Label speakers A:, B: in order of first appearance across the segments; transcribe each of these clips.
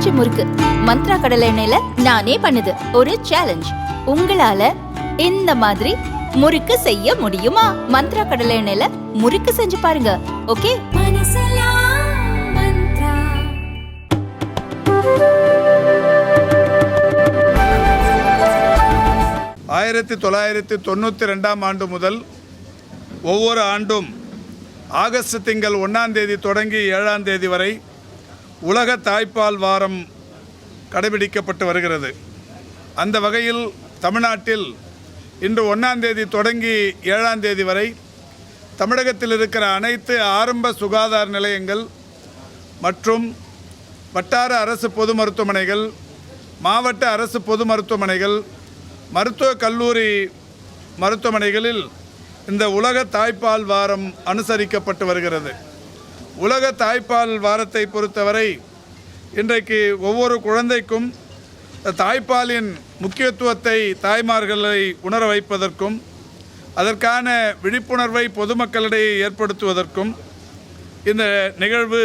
A: Spongy முறுக்கு மந்த்ரா கடலை எண்ணெயில நானே பண்ணுது. ஒரு சேலஞ்ச், உங்களால இந்த மாதிரி முறுக்கு செய்ய முடியுமா? மந்த்ரா கடலை எண்ணெயில முறுக்கு செஞ்சு பாருங்க. ஓகே.
B: 1992 ஆண்டு முதல் ஒவ்வொரு ஆண்டும் ஆகஸ்ட் திங்கள் 1ஆம் தேதி தொடங்கி 7ஆம் தேதி வரை உலக தாய்ப்பால் வாரம் கடைபிடிக்கப்பட்டு வருகிறது. அந்த வகையில் தமிழ்நாட்டில் இன்று 1ஆம் தேதி தொடங்கி 7ஆம் தேதி வரை தமிழகத்தில் இருக்கிற அனைத்து ஆரம்ப சுகாதார நிலையங்கள் மற்றும் வட்டார அரசு பொது மருத்துவமனைகள், மாவட்ட அரசு பொது மருத்துவமனைகள், மருத்துவக் கல்லூரி மருத்துவமனைகளில் இந்த உலக தாய்ப்பால் வாரம் அனுசரிக்கப்பட்டு வருகிறது. உலக தாய்ப்பால் வாரத்தை பொறுத்தவரை இன்றைக்கு ஒவ்வொரு குழந்தைக்கும் தாய்ப்பாலின் முக்கியத்துவத்தை தாய்மார்களை உணர வைப்பதற்கும் அதற்கான விழிப்புணர்வை பொதுமக்களிடையே ஏற்படுத்துவதற்கும் இந்த நிகழ்வு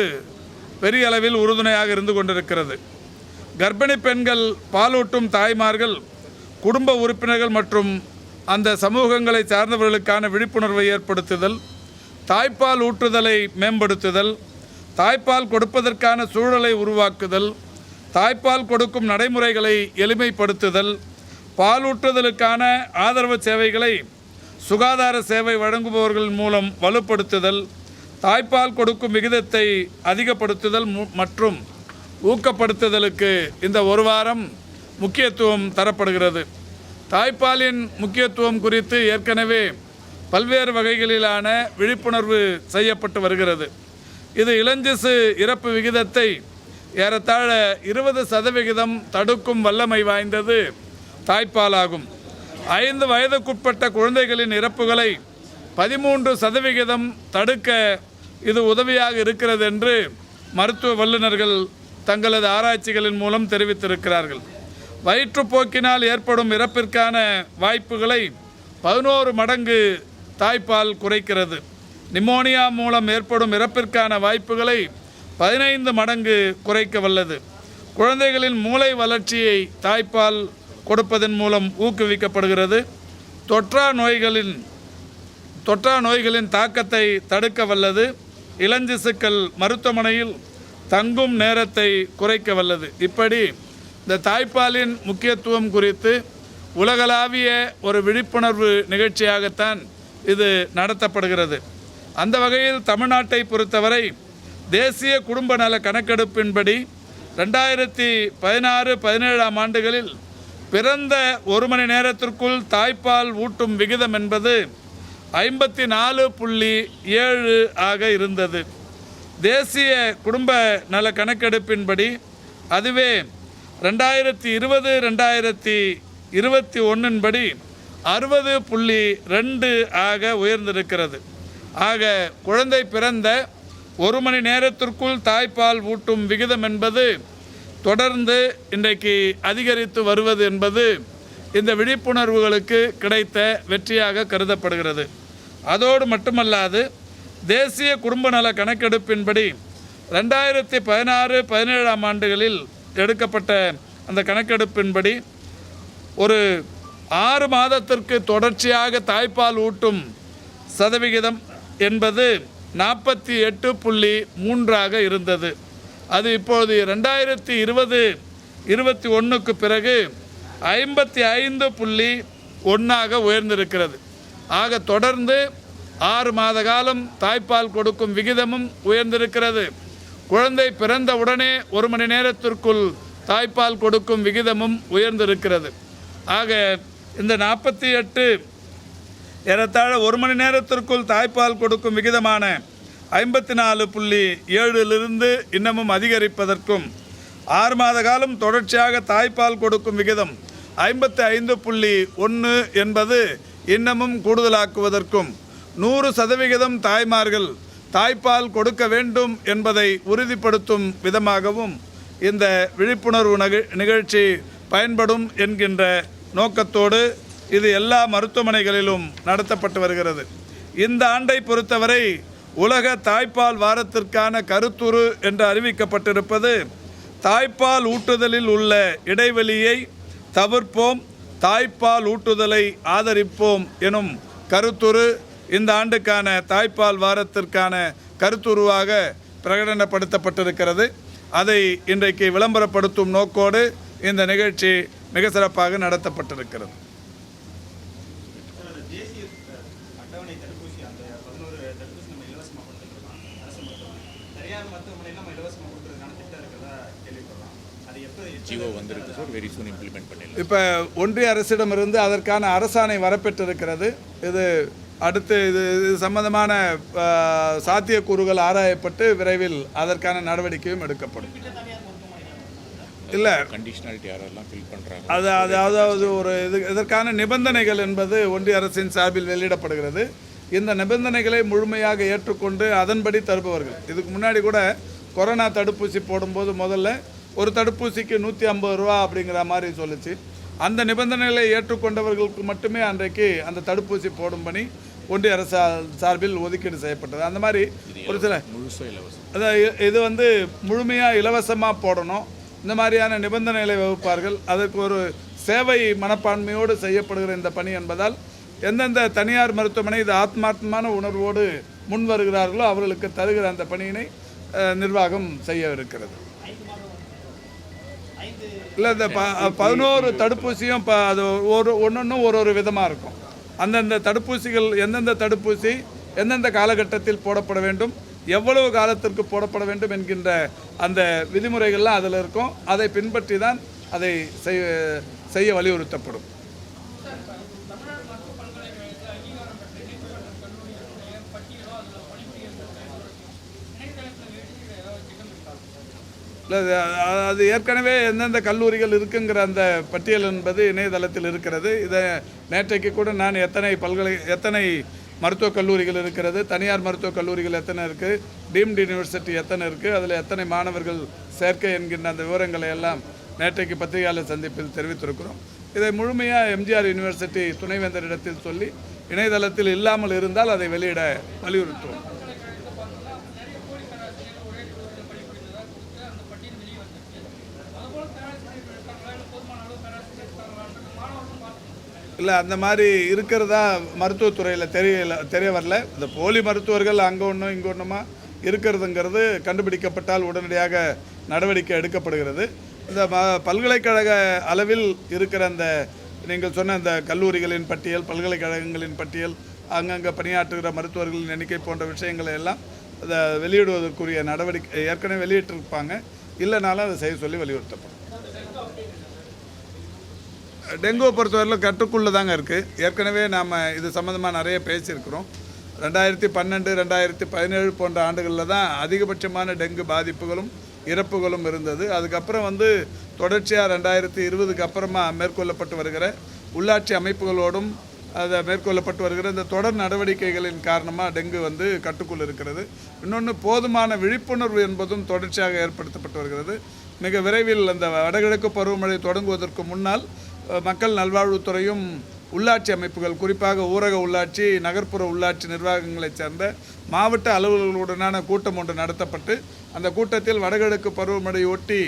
B: பெரிய அளவில் உறுதுணையாக இருந்து கொண்டிருக்கிறது. கர்ப்பிணி பெண்கள், பாலூட்டும் தாய்மார்கள், குடும்ப உறுப்பினர்கள் மற்றும் அந்த சமூகங்களை சார்ந்தவர்களுக்கான விழிப்புணர்வை ஏற்படுத்துதல், தாய்ப்பால் ஊற்றுதலை மேம்படுத்துதல், தாய்ப்பால் கொடுப்பதற்கான சூழலை உருவாக்குதல், தாய்ப்பால் கொடுக்கும் நடைமுறைகளை எளிமைப்படுத்துதல், பாலூற்றுதலுக்கான ஆதரவு சேவைகளை சுகாதார சேவை வழங்குபவர்கள் மூலம் வலுப்படுத்துதல், தாய்ப்பால் கொடுக்கும் விகிதத்தை அதிகப்படுத்துதல் மற்றும் ஊக்கப்படுத்துதலுக்கு இந்த ஒரு வாரம் முக்கியத்துவம் தரப்படுகிறது. தாய்ப்பாலின் முக்கியத்துவம் குறித்து ஏற்கனவே பல்வேறு வகைகளிலான விழிப்புணர்வு செய்யப்பட்டு வருகிறது. இது இளஞ்சிசு இறப்பு விகிதத்தை ஏறத்தாழ 20% தடுக்கும் வல்லமை வாய்ந்தது தாய்ப்பாலாகும். 5 வயதுக்குட்பட்ட குழந்தைகளின் இறப்புகளை 13% தடுக்க இது உதவியாக இருக்கிறது என்று மருத்துவ வல்லுநர்கள் தங்களது ஆராய்ச்சிகளின் மூலம் தெரிவித்திருக்கிறார்கள். வயிற்றுப்போக்கினால் ஏற்படும் இறப்பிற்கான வாய்ப்புகளை 11 மடங்கு தாய்ப்பால் குறைக்கிறது. நிமோனியா மூலம் ஏற்படும் இறப்பிற்கான வாய்ப்புகளை 15 மடங்கு குறைக்க வல்லது. குழந்தைகளின் மூளை வளர்ச்சியை தாய்ப்பால் கொடுப்பதன் மூலம் ஊக்குவிக்கப்படுகிறது. தொற்றா நோய்களின் தாக்கத்தை தடுக்க வல்லது. இளஞ்சிசுக்கள் மருத்துவமனையில் தங்கும் நேரத்தை குறைக்க வல்லது. இப்படி இந்த தாய்ப்பாலின் முக்கியத்துவம் குறித்து உலகளாவிய ஒரு விழிப்புணர்வு நிகழ்ச்சியாகத்தான் இது நடத்தப்படுகிறது. அந்த வகையில் தமிழ்நாட்டை பொறுத்தவரை தேசிய குடும்ப நல கணக்கெடுப்பின்படி 2016-17 ஆண்டுகளில் பிறந்த 1 மணி நேரத்திற்குள் தாய்ப்பால் ஊட்டும் விகிதம் என்பது 54.7 ஆக இருந்தது. தேசிய குடும்ப நல கணக்கெடுப்பின்படி அதுவே 2020-2021 படி 60.2 ஆக உயர்ந்திருக்கிறது. ஆக குழந்தை பிறந்த 1 மணி நேரத்திற்குள் தாய்ப்பால் ஊட்டும் விகிதம் என்பது தொடர்ந்து இன்றைக்கு அதிகரித்து வருவது என்பது இந்த விழிப்புணர்வுகளுக்கு கிடைத்த வெற்றியாக கருதப்படுகிறது. அதோடு மட்டுமல்லாது தேசிய குடும்ப நல கணக்கெடுப்பின்படி 2016-17 ஆண்டுகளில் எடுக்கப்பட்ட அந்த கணக்கெடுப்பின்படி ஒரு 6 மாதத்திற்கு தொடர்ச்சியாக தாய்ப்பால் ஊட்டும் சதவிகிதம் என்பது 48.3 இருந்தது. அது இப்போது 2020-21 பிறகு 55.1 உயர்ந்திருக்கிறது. ஆக தொடர்ந்து 6 மாத காலம் தாய்ப்பால் கொடுக்கும் விகிதமும் உயர்ந்திருக்கிறது. குழந்தை பிறந்த உடனே 1 மணி நேரத்திற்குள் தாய்ப்பால் கொடுக்கும் விகிதமும் உயர்ந்திருக்கிறது. ஆக இந்த 48 ஏறத்தாழ 1 மணி நேரத்திற்குள் தாய்ப்பால் கொடுக்கும் விகிதமான 54.7 இன்னமும் அதிகரிப்பதற்கும் 6 மாத காலம் தொடர்ச்சியாக தாய்ப்பால் கொடுக்கும் விகிதம் 55.1 என்பது இன்னமும் கூடுதலாக்குவதற்கும் 100% தாய்மார்கள் தாய்ப்பால் கொடுக்க வேண்டும் என்பதை உறுதிப்படுத்தும் விதமாகவும் இந்த விழிப்புணர்வு நிகழ்ச்சி பயன்படும் என்கின்ற நோக்கத்தோடு இது எல்லா மருத்துவமனைகளிலும் நடத்தப்பட்டு வருகிறது. இந்த ஆண்டை பொறுத்தவரை உலக தாய்ப்பால் வாரத்திற்கான கருத்துரு என்று அறிவிக்கப்பட்டிருப்பது தாய்ப்பால் ஊட்டுதலில் உள்ள இடைவெளியை தவிர்ப்போம், தாய்ப்பால் ஊட்டுதலை ஆதரிப்போம் எனும் கருத்துரு இந்த ஆண்டுக்கான தாய்ப்பால் வாரத்திற்கான கருத்துருவாக பிரகடனப்படுத்தப்பட்டிருக்கிறது. அதை இன்றைக்கு விளம்பரப்படுத்தும் நோக்கோடு இந்த நிகழ்ச்சி மிக சிறப்பாக நடத்தப்பட்டிருக்கிறது. இப்போ ஒன்றிய அரசிடமிருந்து அதற்கான அரசாணை வரப்பெற்றிருக்கிறது. இது அடுத்து இது சம்பந்தமான சாத்தியக்கூறுகள் ஆராயப்பட்டு விரைவில் அதற்கான நடவடிக்கையும் எடுக்கப்படும். இல்லை
C: கண்டிஷனாலிட்டி யாரெல்லாம் ஃபில் பண்ணுறாங்க
B: அதாவது ஒரு இதற்கான நிபந்தனைகள் என்பது ஒன்றிய அரசின் சார்பில் வெளியிடப்படுகிறது. இந்த நிபந்தனைகளை முழுமையாக ஏற்றுக்கொண்டு அதன்படி தருபவர்கள். இதுக்கு முன்னாடி கூட கொரோனா தடுப்பூசி போடும்போது முதல்ல ஒரு தடுப்பூசிக்கு 150 ரூபா அப்படிங்கிற மாதிரி சொல்லிச்சு. அந்த நிபந்தனைகளை ஏற்றுக்கொண்டவர்களுக்கு மட்டுமே அன்றைக்கு அந்த தடுப்பூசி போடும் பணி ஒன்றிய அரசு சார்பில் ஒதுக்கீடு செய்யப்பட்டது. அந்த மாதிரி ஒரு சில அதாவது இது முழுமையாக இலவசமாக போடணும், இந்த மாதிரியான நிபந்தனைகளை வகுப்பார்கள். அதற்கு ஒரு சேவை மனப்பான்மையோடு செய்யப்படுகிற இந்த பணி என்பதால் எந்தெந்த தனியார் மருத்துவமனை இது ஆத்மார்த்தமான உணர்வோடு முன் வருகிறார்களோ அவர்களுக்கு தருகிற அந்த பணியினை நிர்வாகம் செய்ய இருக்கிறது. இல்லை இந்த 11 தடுப்பூசியும் இப்போ அது ஒன்றும் ஒரு விதமாக இருக்கும். அந்தந்த தடுப்பூசிகள் எந்தெந்த தடுப்பூசி எந்தெந்த காலகட்டத்தில் போடப்பட வேண்டும், எவ்வளவு காலத்திற்கு போடப்பட வேண்டும் என்கின்ற அந்த விதிமுறைகள்லாம் அதில் இருக்கும். அதை பின்பற்றி தான் அதை செய்ய வலியுறுத்தப்படும். இல்லை அது ஏற்கனவே எந்தெந்த கல்லூரிகள் இருக்குங்கிற அந்த பட்டியல் என்பது இணையதளத்தில் இருக்கிறது. இதை நேற்றைக்கு கூட நான் எத்தனை மருத்துவக் கல்லூரிகள் இருக்கிறது, தனியார் மருத்துவக் கல்லூரிகள் எத்தனை இருக்குது, டீம்டு யூனிவர்சிட்டி எத்தனை இருக்குது, அதில் எத்தனை மாணவர்கள் சேர்க்கை என்கின்ற அந்த விவரங்களை எல்லாம் நேற்றைக்கு பத்திரிகையாளர் சந்திப்பில் தெரிவித்திருக்கிறோம். இதை முழுமையாக எம்ஜிஆர் யூனிவர்சிட்டி துணைவேந்தரிடத்தில் சொல்லி இணையதளத்தில் இல்லாமல் இருந்தால் அதை வெளியிட வலியுறுத்துவோம். இல்லை அந்த மாதிரி இருக்கிறதா மருத்துவத்துறையில் தெரிய வரல. இந்த போலி மருத்துவர்கள் அங்கே ஒன்றும் இங்கே ஒன்றுமா இருக்கிறதுங்கிறது கண்டுபிடிக்கப்பட்டால் உடனடியாக நடவடிக்கை எடுக்கப்படுகிறது. இந்த பல்கலைக்கழக அளவில் இருக்கிற அந்த நீங்கள் சொன்ன அந்த கல்லூரிகளின் பட்டியல், பல்கலைக்கழகங்களின் பட்டியல், அங்கங்கே பணியாற்றுகிற மருத்துவர்களின் எண்ணிக்கை போன்ற விஷயங்களை எல்லாம் அதை வெளியிடுவதற்குரிய நடவடிக்கை ஏற்கனவே வெளியிட்டிருப்பாங்க. இல்லைனாலும் அதை செய்ய சொல்லி வலியுறுத்தப்படும். டெங்குவை பொறுத்தவரையில் கட்டுக்குள்ளே தாங்க இருக்குது. ஏற்கனவே நாம் இது சம்மந்தமாக நிறைய பேசியிருக்கிறோம். 2012, 2017 போன்ற ஆண்டுகளில் தான் அதிகபட்சமான டெங்கு பாதிப்புகளும் இறப்புகளும் இருந்தது. அதுக்கப்புறம் தொடர்ச்சியாக 2020க்கு அப்புறமா மேற்கொள்ளப்பட்டு வருகிற உள்ளாட்சி அமைப்புகளோடும் அதை மேற்கொள்ளப்பட்டு வருகிற இந்த தொடர் நடவடிக்கைகளின் காரணமாக டெங்கு கட்டுக்குள் இருக்கிறது. இன்னொன்று போதுமான விழிப்புணர்வு என்பதும் தொடர்ச்சியாக ஏற்படுத்தப்பட்டு வருகிறது. மிக விரைவில் அந்த வடகிழக்கு பருவமழை தொடங்குவதற்கு முன்னால் மக்கள் நல்வாழ்வுத்துறையும் உள்ளாட்சி அமைப்புகள், குறிப்பாக ஊரக உள்ளாட்சி, நகர்ப்புற உள்ளாட்சி நிர்வாகங்களைச் சேர்ந்த மாவட்ட அலுவலர்களுடனான கூட்டம் ஒன்று நடத்தப்பட்டு அந்த கூட்டத்தில் வடகிழக்கு பருவமழை ஒட்டி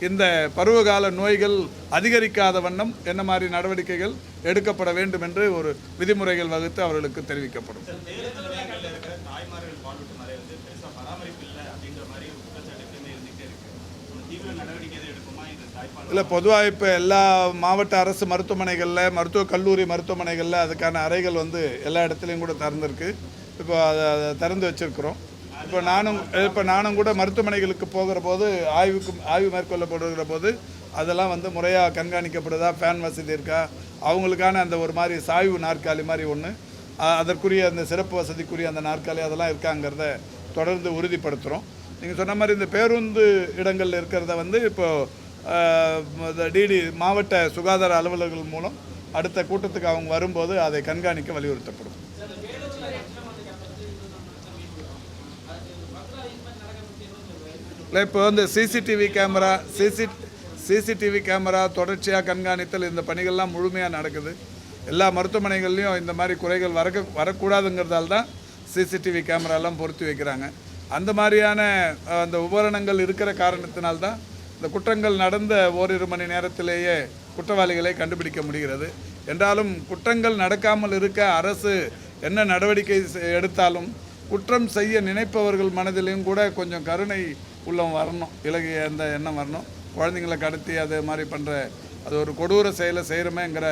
B: இந்த பருவகால நோய்கள் அதிகரிக்காத வண்ணம் என்ன மாதிரி நடவடிக்கைகள் எடுக்கப்பட வேண்டும் என்று ஒரு விதிமுறைகள் வகுத்து அவர்களுக்கு தெரிவிக்கப்படும். இல்லை பொதுவாக இப்போ எல்லா மாவட்ட அரசு மருத்துவமனைகளில், மருத்துவக் கல்லூரி மருத்துவமனைகளில் அதுக்கான அறைகள் எல்லா இடத்துலையும் கூட திறந்துருக்கு. இப்போ அதை திறந்து வச்சுருக்கிறோம். இப்போ நானும் கூட மருத்துவமனைகளுக்கு போகிற போது ஆய்வு மேற்கொள்ளப்படுகிற போது அதெல்லாம் முறையாக கண்காணிக்கப்படுதா, ஃபேன் வசதி இருக்கா, அவங்களுக்கான அந்த ஒரு மாதிரி சாய்வு நாற்காலி மாதிரி ஒன்று, அதற்குரிய அந்த சிறப்பு வசதிக்குரிய அந்த நாற்காலி அதெல்லாம் இருக்காங்கிறத தொடர்ந்து உறுதிப்படுத்துகிறோம். நீங்கள் சொன்ன மாதிரி இந்த பேருந்து இடங்களில் இருக்கிறத இப்போது டிடி மாவட்ட சுகாதார அலுவலர்கள் மூலம் அடுத்த கூட்டத்துக்கு அவங்க வரும்போது அதை கண்காணிக்க வலியுறுத்தப்படும். இப்போ சிசிடிவி கேமரா தொடர்ச்சியாக கண்காணித்தல், இந்த பணிகள்லாம் முழுமையாக நடக்குது. எல்லா மருத்துவமனைகள்லையும் இந்த மாதிரி குறைகள் வரக்கூடாதுங்கிறதால தான் சிசிடிவி கேமராலாம் பொருத்தி வைக்கிறாங்க. அந்த மாதிரியான அந்த உபகரணங்கள் இருக்கிற காரணத்தினால்தான் இந்த குற்றங்கள் நடந்த ஓரிரு மணி நேரத்திலேயே குற்றவாளிகளை கண்டுபிடிக்க முடிகிறது. என்றாலும் குற்றங்கள் நடக்காமல் இருக்க அரசு என்ன நடவடிக்கை எடுத்தாலும் குற்றம் செய்ய நினைப்பவர்கள் மனதிலையும் கூட கொஞ்சம் கருணை உள்ளம் வரணும், இலகிய அந்த எண்ணம் வரணும். குழந்தைங்களை கடத்தி அது மாதிரி பண்ணுற அது ஒரு கொடூர செயலை செய்கிறோமேங்கிற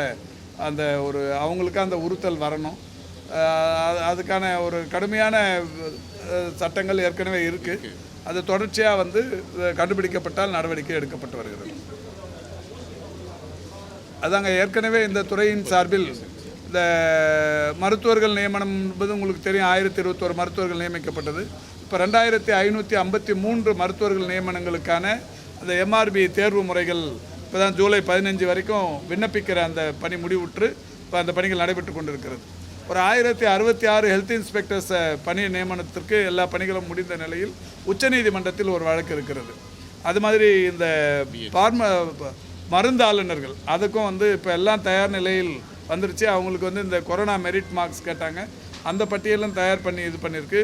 B: அந்த ஒரு அவங்களுக்கு அந்த உறுத்தல் வரணும். அதுக்கான ஒரு கடுமையான சட்டங்கள் ஏற்கனவே இருக்குது. அது தொடர்ச்சியாக வந்து கண்டுபிடிக்கப்பட்டால் நடவடிக்கை எடுக்கப்பட்டு வருகிறது. அதாங்க ஏற்கனவே இந்த துறையின் சார்பில் இந்த மருத்துவர்கள் நியமனம் என்பது உங்களுக்கு தெரியும். 1021 மருத்துவர்கள் நியமிக்கப்பட்டது. இப்போ 2553 மருத்துவர்கள் நியமனங்களுக்கான அந்த எம்ஆர்பி தேர்வு முறைகள் இப்போ தான் ஜூலை 15 வரைக்கும் விண்ணப்பிக்கிற அந்த பணி முடிவுற்று இப்போ அந்த பணிகள் நடைபெற்று கொண்டிருக்கிறது. ஒரு 1066 ஹெல்த் இன்ஸ்பெக்டர்ஸ் பணி நியமனத்திற்கு எல்லா பணிகளும் முடிந்த நிலையில் உச்சநீதிமன்றத்தில் ஒரு வழக்கு இருக்கிறது. அது மாதிரி இந்த மருந்து ஆளுநர்கள் அதுக்கும் வந்து இப்போ எல்லாம் தயார் நிலையில் வந்துருச்சு. அவங்களுக்கு வந்து இந்த கொரோனா மெரிட் மார்க்ஸ் கேட்டாங்க, அந்த பட்டியலும் தயார் பண்ணி இது பண்ணியிருக்கு.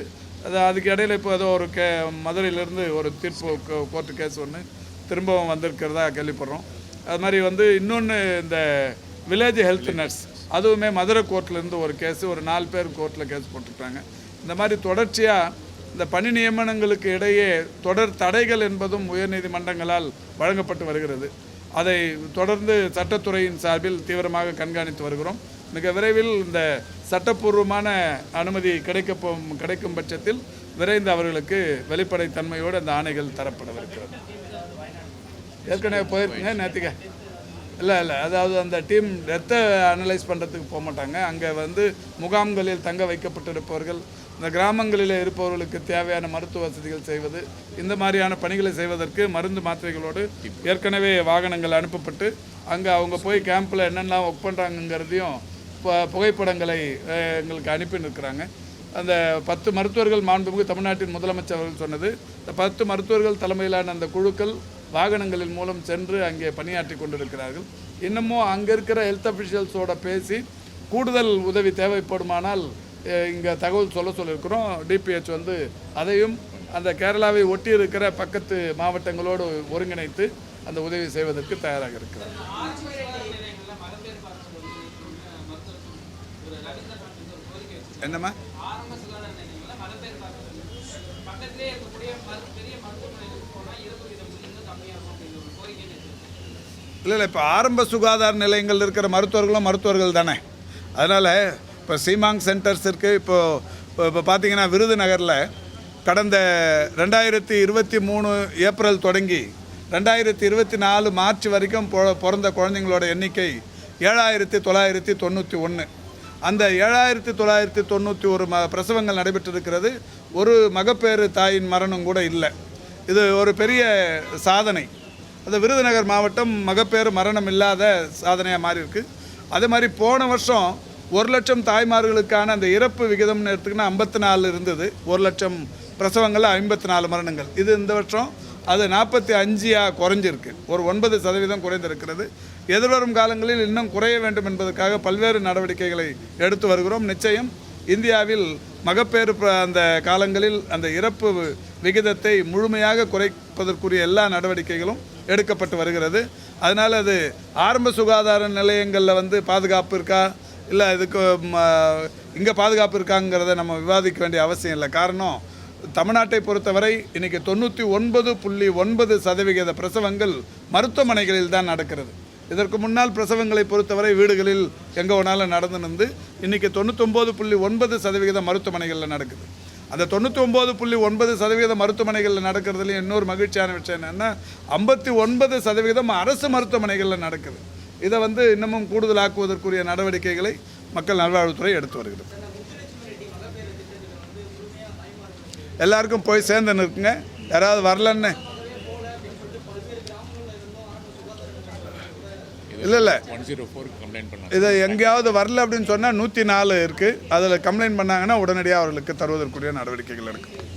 B: அதுக்கு இடையில் இப்போ ஏதோ ஒரு மதுரையிலேருந்து ஒரு தீர்ப்பு கோர்ட்டு கேஸ் ஒன்று திரும்பவும் வந்திருக்கிறதா கேள்விப்படுறோம். அது மாதிரி வந்து இன்னொன்று இந்த வில்லேஜ் ஹெல்த் நர்ஸ் அதுவுமே மதுரை கோர்ட்லேருந்து ஒரு கேஸு, ஒரு 4 பேர் கோர்ட்டில் கேஸ் போட்டிருக்காங்க. இந்த மாதிரி தொடர்ச்சியாக இந்த பணி நியமனங்களுக்கு இடையே தொடர் தடைகள் என்பதும் உயர்நீதிமன்றங்களால் வழங்கப்பட்டு வருகிறது. அதை தொடர்ந்து சட்டத்துறையின் சார்பில் தீவிரமாக கண்காணித்து வருகிறோம். மிக விரைவில் இந்த சட்டப்பூர்வமான அனுமதி கிடைக்கும் பட்சத்தில் விரைந்து அவர்களுக்கு வெளிப்படைத்தன்மையோடு அந்த ஆணைகள் தரப்படவிருக்கிறது. ஏற்கனவே போயிருக்குங்க நேற்றுக்க இல்லை அதாவது அந்த டீம் டெத்தை அனலைஸ் பண்ணுறதுக்கு போக மாட்டாங்க. அங்கே வந்து முகாம்களில் தங்க வைக்கப்பட்டிருப்பவர்கள், இந்த கிராமங்களில் இருப்பவர்களுக்கு தேவையான மருத்துவ வசதிகள் செய்வது, இந்த மாதிரியான பணிகளை செய்வதற்கு மருந்து மாத்திரைகளோடு ஏற்கனவே வாகனங்கள் அனுப்பப்பட்டு அங்கே அவங்க போய் கேம்பில் என்னென்னலாம் ஒர்க் பண்ணுறாங்கங்கிறதையும் புகைப்படங்களை எங்களுக்கு அனுப்பின்னு அந்த 10 மருத்துவர்கள் மாண்புமிகு தமிழ்நாட்டின் முதலமைச்சர் அவர்கள் சொன்னது, இந்த 10 மருத்துவர்கள் தலைமையிலான அந்த குழுக்கள் வாகனங்களின் மூலம் சென்று அங்கே பணியாற்றி கொண்டிருக்கிறார்கள். இன்னமும் அங்கே இருக்கிற ஹெல்த் அஃபிஷியல்ஸோட பேசி கூடுதல் உதவி தேவைப்படுமானால் இங்கே தகவல் சொல்லியிருக்கிறோம். டிபிஹெச் வந்து அதையும் அந்த கேரளாவை ஒட்டி இருக்கிற பக்கத்து மாவட்டங்களோடு ஒருங்கிணைத்து அந்த உதவி செய்வதற்கு தயாராக இருக்கிறார். என்னம்மா இல்லை இப்போ ஆரம்ப சுகாதார நிலையங்கள் இருக்கிற மருத்துவர்கள் தானே. அதனால் இப்போ சீமாங் சென்டர்ஸ் இருக்குது. இப்போ பார்த்தீங்கன்னா விருதுநகரில் கடந்த 2023 ஏப்ரல் தொடங்கி 2024 மார்ச் வரைக்கும் பிறந்த குழந்தைங்களோட எண்ணிக்கை 7991. அந்த 7991 பிரசவங்கள் நடைபெற்றிருக்கிறது. ஒரு மகப்பேறு தாயின் மரணம் கூட இல்லை. இது ஒரு பெரிய சாதனை. அந்த விருதுநகர் மாவட்டம் மகப்பேறு மரணம் இல்லாத சாதனையாக மாறி இருக்குது. அதே மாதிரி போன வருஷம் 1 லட்சம் தாய்மார்களுக்கான அந்த இறப்பு விகிதம்னு எடுத்துக்கினா 54 இருந்தது. 1 லட்சம் பிரசவங்களில் 54 மரணங்கள். இது இந்த வருஷம் அது 45 குறைஞ்சிருக்கு. ஒரு 9% குறைந்திருக்கிறது. எதிர்வரும் காலங்களில் இன்னும் குறைய வேண்டும் என்பதற்காக பல்வேறு நடவடிக்கைகளை எடுத்து வருகிறோம். நிச்சயம் இந்தியாவில் மகப்பேறு அந்த காலங்களில் அந்த இறப்பு விகிதத்தை முழுமையாக குறைப்பதற்குரிய எல்லா நடவடிக்கைகளும் எடுக்கப்பட்டு வருகிறது. அதனால் அது ஆரம்ப சுகாதார நிலையங்களில் வந்து பாதுகாப்பு இருக்கா இல்லை இதுக்கு இங்கே பாதுகாப்பு இருக்காங்கிறத நம்ம விவாதிக்க வேண்டிய அவசியம் இல்லை. காரணம் தமிழ்நாட்டை பொறுத்தவரை இன்றைக்கி 99.9% பிரசவங்கள் மருத்துவமனைகளில் தான் நடக்கிறது. இதற்கு முன்னால் பிரசவங்களை பொறுத்தவரை வீடுகளில் எங்கே வேணாலும் நடந்து இன்றைக்கி 99.9% மருத்துவமனைகளில் நடக்குது. அந்த 99.9% மருத்துவமனைகளில் நடக்கிறதுலையும் இன்னொரு மகிழ்ச்சியான விஷயம் என்னென்னா 59% அரசு மருத்துவமனைகளில் நடக்குது. இதை வந்து இன்னமும் கூடுதலாக்குவதற்குரிய நடவடிக்கைகளை மக்கள் நல்வாழ்வுத்துறை எடுத்து வருகிறது. எல்லாருக்கும் போய் சேர்ந்து இருக்குங்க. யாராவது வரலன்னு இல்லை இதை எங்கேயாவது வரல அப்படின்னு சொன்னால் 104 இருக்குது. அதில் கம்ப்ளைண்ட் பண்ணாங்கன்னா உடனடியாக அவர்களுக்கு தருவதற்குரிய நடவடிக்கைகள் எடுக்கும்.